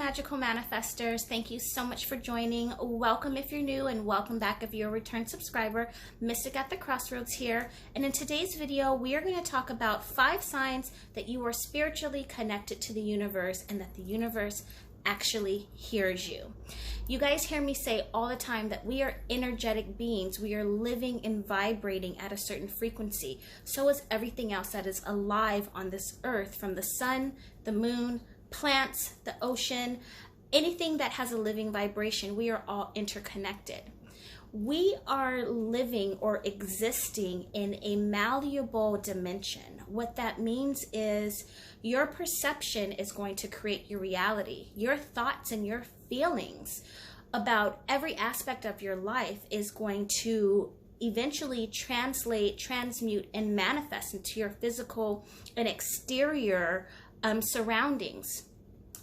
magical manifestors. Thank you so much for joining. Welcome if you're new, and welcome back if you're a return subscriber. Mystic at the Crossroads here. And in today's video, we are going to talk about 5 signs that you are spiritually connected to the universe and that the universe actually hears you. You guys hear me say all the time that we are energetic beings. We are living and vibrating at a certain frequency. So is everything else that is alive on this earth, from the sun, the moon, plants, the ocean, anything that has a living vibration. We are all interconnected. We are living or existing in a malleable dimension. What that means is your perception is going to create your reality. Your thoughts and your feelings about every aspect of your life is going to eventually translate, transmute, and manifest into your physical and exterior surroundings.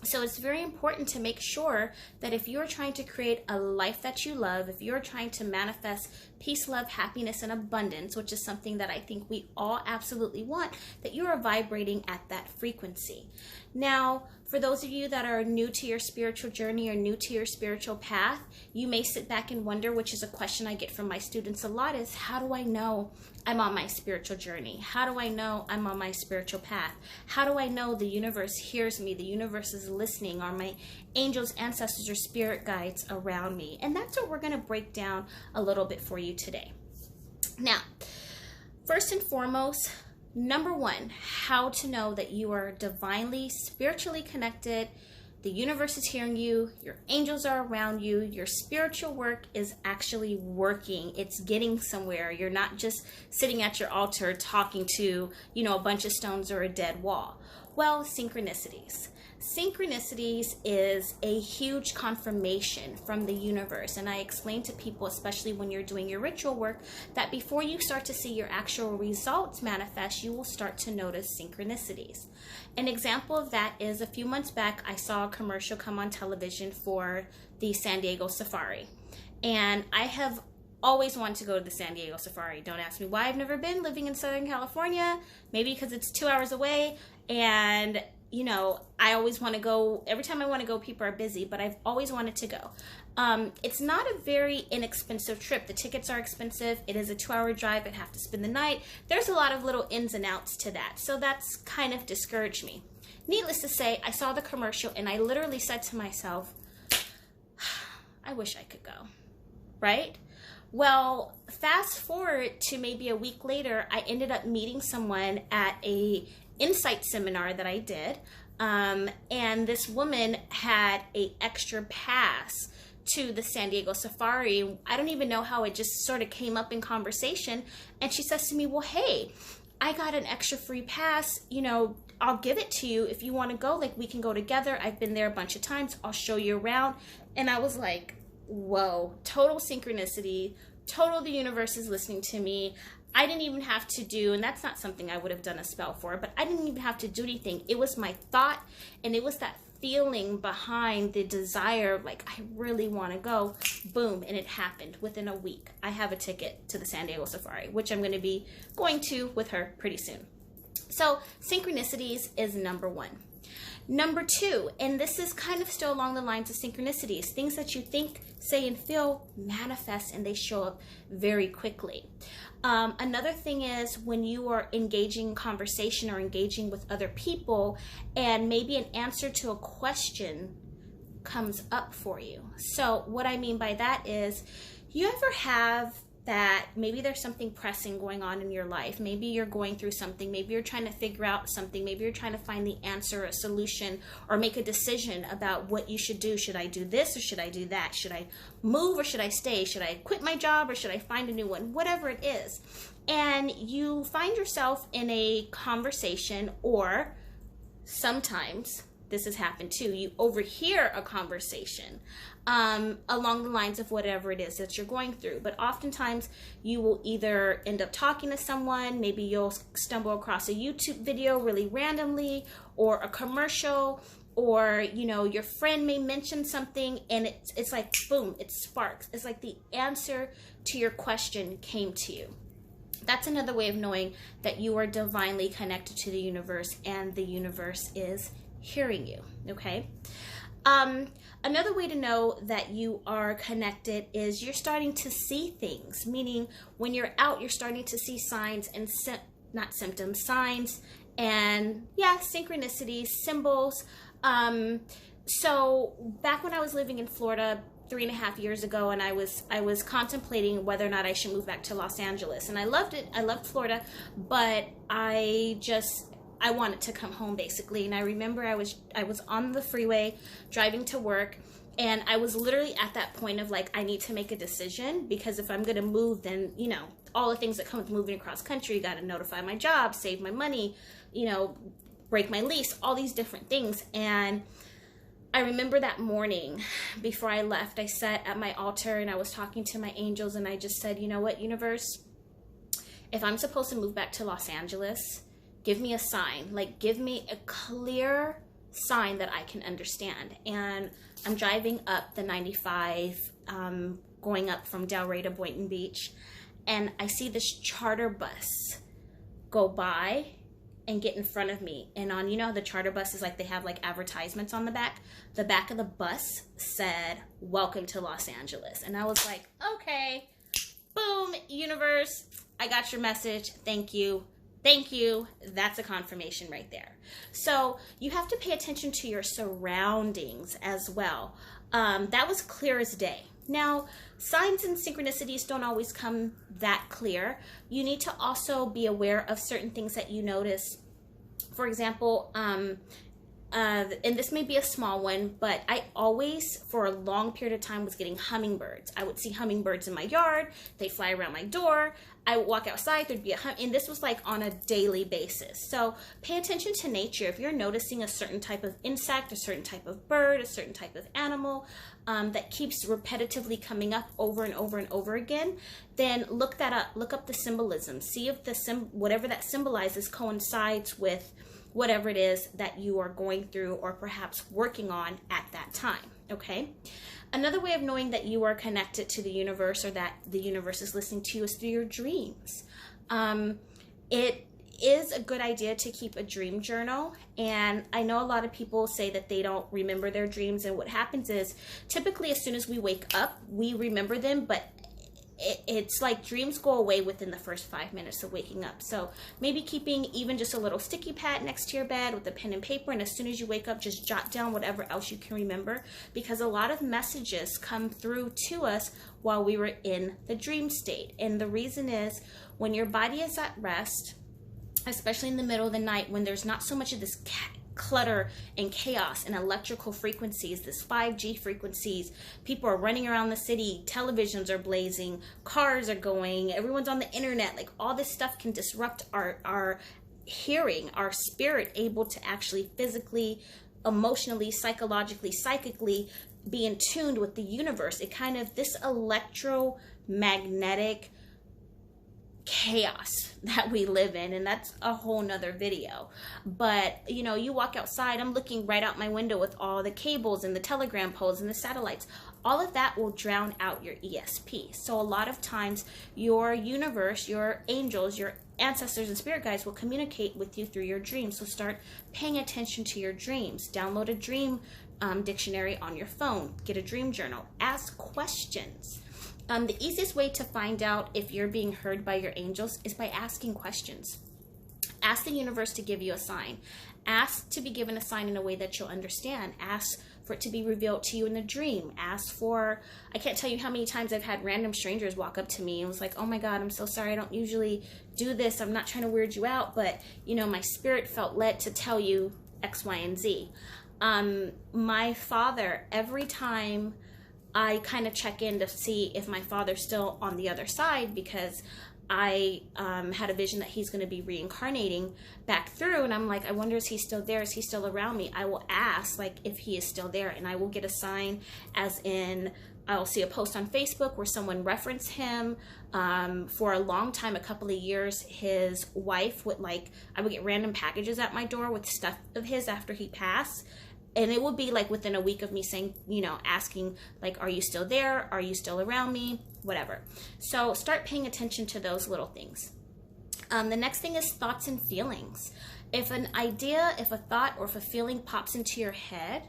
So it's very important to make sure that if you're trying to create a life that you love, if you're trying to manifest peace, love, happiness, and abundance, which is something that I think we all absolutely want, that you are vibrating at that frequency. Now, for those of you that are new to your spiritual journey or new to your spiritual path, you may sit back and wonder, which is a question I get from my students a lot, is how do I know I'm on my spiritual journey? How do I know I'm on my spiritual path? How do I know the universe hears me? The universe is listening. Are my angels, ancestors, or spirit guides around me? And that's what we're going to break down a little bit for you today. Now, first and foremost, number 1, how to know that you are divinely, spiritually connected. The universe is hearing you, your angels are around you, your spiritual work is actually working. It's getting somewhere. You're not just sitting at your altar talking to, a bunch of stones or a dead wall. Well, synchronicities. Synchronicities is a huge confirmation from the universe. And I explain to people, especially when you're doing your ritual work, that before you start to see your actual results manifest, you will start to notice synchronicities. An example of that is a few months back, I saw a commercial come on television for the San Diego Safari. And I have always wanted to go to the San Diego Safari. Don't ask me why. I've never been, living in Southern California, maybe because it's 2 hours away. And I always want to go. Every time I want to go, people are busy, but I've always wanted to go. It's not a very inexpensive trip. The tickets are expensive. It is a 2-hour drive. I'd have to spend the night. There's a lot of little ins and outs to that. So that's kind of discouraged me. Needless to say, I saw the commercial and I literally said to myself, I wish I could go, right? Well, fast forward to maybe a week later, I ended up meeting someone at a insight seminar that I did, and this woman had a extra pass to the San Diego Safari. I don't even know how it just sort of came up in conversation, and she says to me, well, hey, I got an extra free pass, I'll give it to you if you want to go, like we can go together. I've been there a bunch of times. I'll show you around. And I was like, whoa, total synchronicity, total the universe is listening to me. I didn't even have to do, and that's not something I would have done a spell for, but I didn't even have to do anything. It was my thought, and it was that feeling behind the desire, like I really want to go. Boom, and it happened within a week. I have a ticket to the San Diego Safari, which I'm going to be going to with her pretty soon. So synchronicities is number 1. Number 2, and this is kind of still along the lines of synchronicities, things that you think, say, and feel manifest, and they show up very quickly. Another thing is when you are engaging in conversation or engaging with other people, and maybe an answer to a question comes up for you. So what I mean by that is, you ever have that maybe there's something pressing going on in your life. Maybe you're going through something. Maybe you're trying to figure out something. Maybe you're trying to find the answer, a solution, or make a decision about what you should do. Should I do this or should I do that? Should I move or should I stay? Should I quit my job or should I find a new one? Whatever it is. And you find yourself in a conversation, or sometimes this has happened too, you overhear a conversation along the lines of whatever it is that you're going through. But oftentimes you will either end up talking to someone, maybe you'll stumble across a YouTube video really randomly, or a commercial, or your friend may mention something, and it's like boom, it sparks. It's like the answer to your question came to you. That's another way of knowing that you are divinely connected to the universe and the universe is hearing you, okay? Another way to know that you are connected is you're starting to see things, meaning when you're out, you're starting to see signs and not symptoms, signs and synchronicities, symbols. So back when I was living in Florida 3.5 years ago, and I was contemplating whether or not I should move back to Los Angeles, and I loved it. I loved Florida, but I wanted to come home basically. And I remember I was on the freeway driving to work, and I was literally at that point of like, I need to make a decision, because if I'm gonna move, then all the things that come with moving across country, you got to notify my job, save my money, break my lease, all these different things. And I remember that morning before I left, I sat at my altar and I was talking to my angels, and I just said, you know what, universe, if I'm supposed to move back to Los Angeles, give me a sign, like give me a clear sign that I can understand. And I'm driving up the 95, going up from Delray to Boynton Beach, and I see this charter bus go by and get in front of me. And on, the charter buses, like they have like advertisements on the back of the bus said, "Welcome to Los Angeles." And I was like, okay, boom, universe, I got your message. Thank you. Thank you. That's a confirmation right there. So you have to pay attention to your surroundings as well. That was clear as day. Now, signs and synchronicities don't always come that clear. You need to also be aware of certain things that you notice. For example, and this may be a small one, but I always, for a long period of time, was getting hummingbirds. I would see hummingbirds in my yard. They'd fly around my door. I would walk outside, there'd be and this was like on a daily basis. So pay attention to nature. If you're noticing a certain type of insect, a certain type of bird, a certain type of animal that keeps repetitively coming up over and over and over again, then look that up. Look up the symbolism. See if whatever that symbolizes coincides with whatever it is that you are going through or perhaps working on at that time, okay? Another way of knowing that you are connected to the universe, or that the universe is listening to you, is through your dreams. It is a good idea to keep a dream journal, and I know a lot of people say that they don't remember their dreams, and what happens is typically as soon as we wake up, we remember them, but it's like dreams go away within the first 5 minutes of waking up. So maybe keeping even just a little sticky pad next to your bed with a pen and paper, and as soon as you wake up, just jot down whatever else you can remember, because a lot of messages come through to us while we were in the dream state. And the reason is, when your body is at rest, especially in the middle of the night, when there's not so much of this clutter and chaos and electrical frequencies, this 5G frequencies, people are running around the city, televisions are blazing, cars are going, everyone's on the internet, like all this stuff can disrupt our hearing, our spirit able to actually physically, emotionally, psychologically, psychically be in tune with the universe. It kind of, this electromagnetic chaos that we live in, and that's a whole nother video. But you walk outside, I'm looking right out my window with all the cables and the telegram poles and the satellites. All of that will drown out your ESP. So a lot of times your universe, your angels, your ancestors and spirit guides will communicate with you through your dreams. So start paying attention to your dreams. Download a dream dictionary on your phone. Get a dream journal. Ask questions. The easiest way to find out if you're being heard by your angels is by asking questions. Ask the universe to give you a sign. Ask to be given a sign in a way that you'll understand. Ask for it to be revealed to you in a dream. Ask for, I can't tell you how many times I've had random strangers walk up to me and was like, "Oh my God, I'm so sorry. I don't usually do this. I'm not trying to weird you out, but my spirit felt led to tell you X, Y, and Z." My father, every time I kind of check in to see if my father's still on the other side, because I had a vision that he's going to be reincarnating back through, and I'm like, I wonder, is he still there? Is he still around me? I will ask like if he is still there, and I will get a sign, as in I'll see a post on Facebook where someone referenced him. For a long time, a couple of years, his wife would I would get random packages at my door with stuff of his after he passed. And it would be like within a week of me saying, asking like, are you still there? Are you still around me? Whatever. So start paying attention to those little things. The next thing is thoughts and feelings. If an idea, if a thought, or if a feeling pops into your head,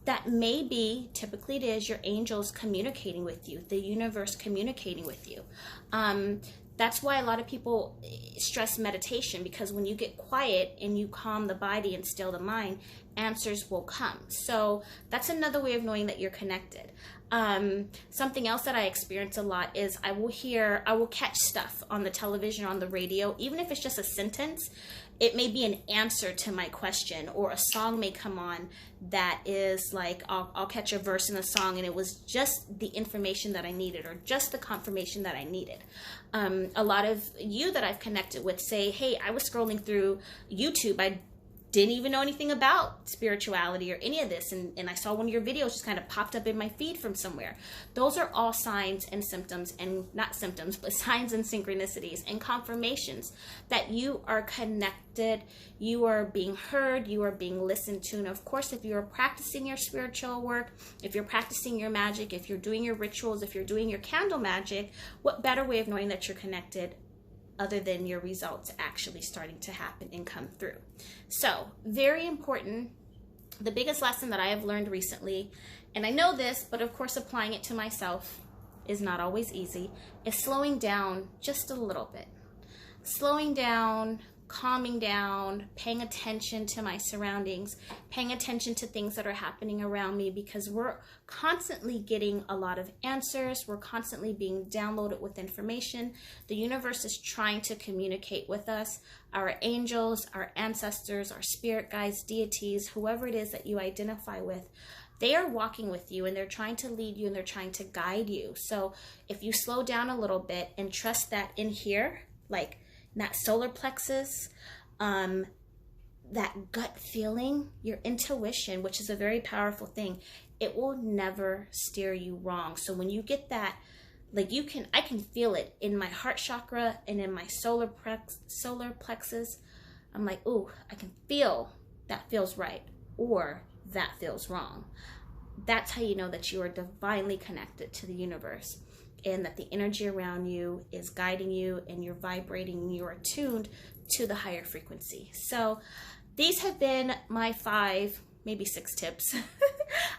that may be, typically it is, your angels communicating with you, the universe communicating with you. That's why a lot of people stress meditation, because when you get quiet and you calm the body and still the mind, answers will come. So that's another way of knowing that you're connected. Something else that I experience a lot is I will catch stuff on the television or on the radio, even if it's just a sentence. It may be an answer to my question, or a song may come on that is like, I'll catch a verse in a song and it was just the information that I needed, or just the confirmation that I needed. A lot of you that I've connected with say, hey, I was scrolling through YouTube. I didn't even know anything about spirituality or any of this, and I saw one of your videos just kind of popped up in my feed from somewhere. Those are all signs and symptoms, and not symptoms, but signs and synchronicities and confirmations that you are connected, you are being heard, you are being listened to. And of course, if you're practicing your spiritual work, if you're practicing your magic, if you're doing your rituals, if you're doing your candle magic, what better way of knowing that you're connected other than your results actually starting to happen and come through? So, very important. The biggest lesson that I have learned recently, and I know this, but of course applying it to myself is not always easy, is slowing down just a little bit. Slowing down, calming down, paying attention to my surroundings, paying attention to things that are happening around me, because we're constantly getting a lot of answers. We're constantly being downloaded with information. The universe is trying to communicate with us. Our angels, our ancestors, our spirit guides, deities, whoever it is that you identify with, they are walking with you, and they're trying to lead you, and they're trying to guide you. So if you slow down a little bit and trust that in here, like that solar plexus, that gut feeling, your intuition, which is a very powerful thing, it will never steer you wrong. So when you get that, like I can feel it in my heart chakra and in my solar plexus. I'm like, ooh, I can feel that feels right, or that feels wrong. That's how you know that you are divinely connected to the universe, and that the energy around you is guiding you, and you're vibrating, and you're attuned to the higher frequency. So these have been my 5, maybe 6 tips.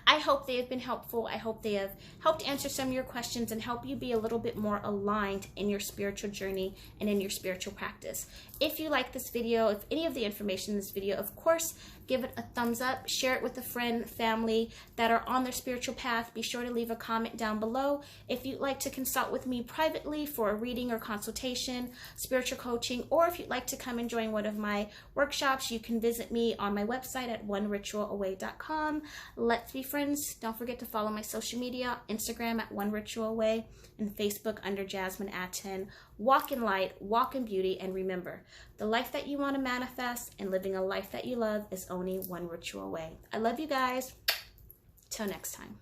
I hope they have been helpful. I hope they have helped answer some of your questions and help you be a little bit more aligned in your spiritual journey and in your spiritual practice. If you like this video, if any of the information in this video, of course, give it a thumbs up, share it with a friend, family that are on their spiritual path. Be sure to leave a comment down below. If you'd like to consult with me privately for a reading or consultation, spiritual coaching, or if you'd like to come and join one of my workshops, you can visit me on my website at oneritualaway.com. Let's be friends. Don't forget to follow my social media, Instagram at oneritualaway, and Facebook under Jasmine Atten. Walk in light, walk in beauty, and remember, the life that you want to manifest and living a life that you love is only one ritual away. I love you guys. Till next time.